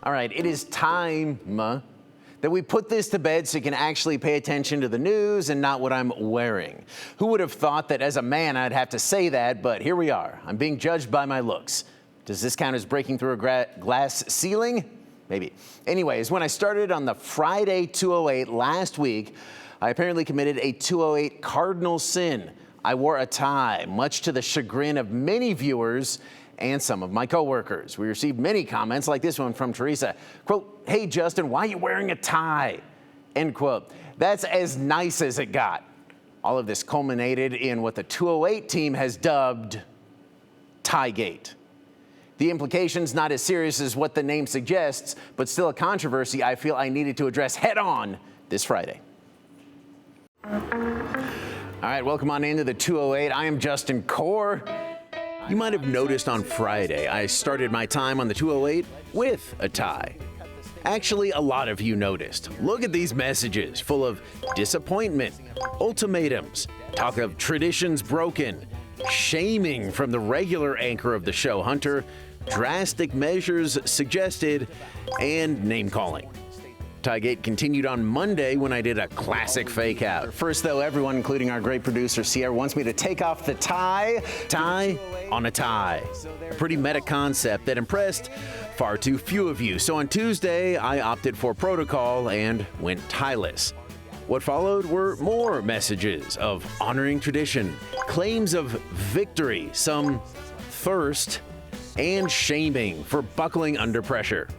All right, it is time that we put this to bed so you can actually pay attention to the news and not what I'm wearing. Who would have thought that as a man I'd have to say that, but here we are. I'm being judged by my looks. Does this count as breaking through a glass ceiling? Maybe. Anyways, when I started on the Friday 208 last week, I apparently committed a 208 cardinal sin. I wore a tie, much to the chagrin of many viewers and some of my coworkers. We received many comments like this one from Teresa. Quote, "Hey Justin, why are you wearing a tie?" End quote. That's as nice as it got. All of this culminated in what the 208 team has dubbed Tiegate. The implication's not as serious as what the name suggests, but still a controversy I feel I needed to address head on this Friday. All right, welcome on into the 208. I am Justin Corr. You might have noticed on Friday, I started my time on the 208 with a tie. Actually, a lot of you noticed. Look at these messages full of disappointment, ultimatums, talk of traditions broken, shaming from the regular anchor of the show, Hunter, drastic measures suggested, and name-calling. Tiegate continued on Monday when I did a classic fake out. First, though, everyone, including our great producer, Sierra, wants me to take off the tie. Tie on a tie. A pretty meta concept that impressed far too few of you. So on Tuesday, I opted for protocol and went tieless. What followed were more messages of honoring tradition, claims of victory, some thirst, and shaming for buckling under pressure.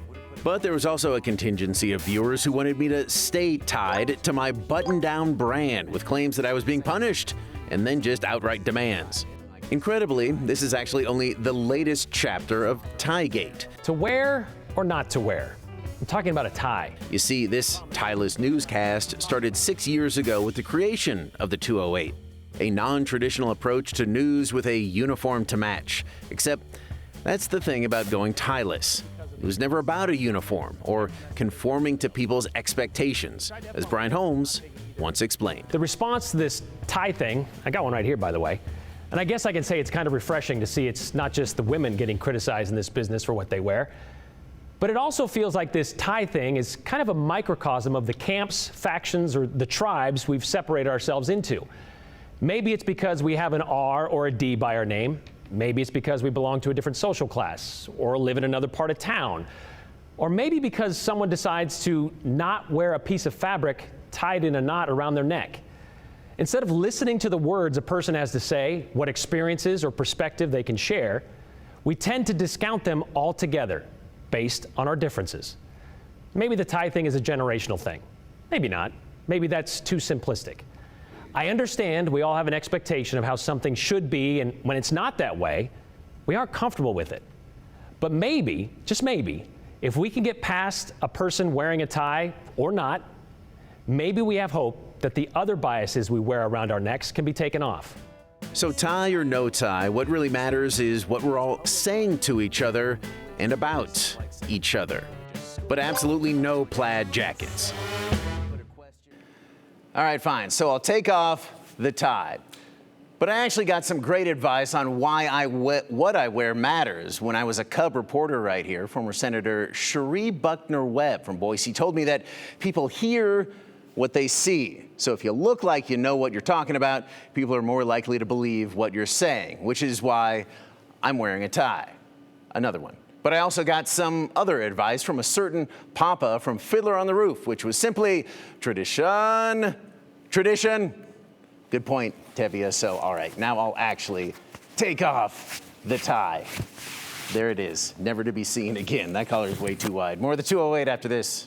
But there was also a contingency of viewers who wanted me to stay tied to my button-down brand with claims that I was being punished and then just outright demands. Incredibly, this is actually only the latest chapter of Tiegate. To wear or not to wear? I'm talking about a tie. You see, this tieless newscast started 6 years ago with the creation of the 208, a non-traditional approach to news with a uniform to match. Except that's the thing about going tieless. It was never about a uniform or conforming to people's expectations, as Brian Holmes once explained. The response to this tie thing, I got one right here, by the way, and I guess I can say it's kind of refreshing to see it's not just the women getting criticized in this business for what they wear, but it also feels like this tie thing is kind of a microcosm of the camps, factions, or the tribes we've separated ourselves into. Maybe it's because we have an R or a D by our name. Maybe it's because we belong to a different social class or live in another part of town. Or maybe because someone decides to not wear a piece of fabric tied in a knot around their neck. Instead of listening to the words a person has to say, what experiences or perspective they can share, we tend to discount them altogether based on our differences. Maybe the tie thing is a generational thing. Maybe not. Maybe that's too simplistic. I understand we all have an expectation of how something should be, and when it's not that way, we aren't comfortable with it. But maybe, just maybe, if we can get past a person wearing a tie or not, maybe we have hope that the other biases we wear around our necks can be taken off. So tie or no tie, what really matters is what we're all saying to each other and about each other. But absolutely no plaid jackets. All right, fine. So I'll take off the tie. But I actually got some great advice on why what I wear matters when I was a Cub reporter right here. Former Senator Cherie Buckner Webb from Boise told me that people hear what they see. So if you look like you know what you're talking about, people are more likely to believe what you're saying, which is why I'm wearing a tie. Another one. But I also got some other advice from a certain Papa from Fiddler on the Roof, which was simply tradition, tradition. Good point, Tevia. So, all right, now I'll actually take off the tie. There it is, never to be seen again. That collar is way too wide. More of the 208 after this.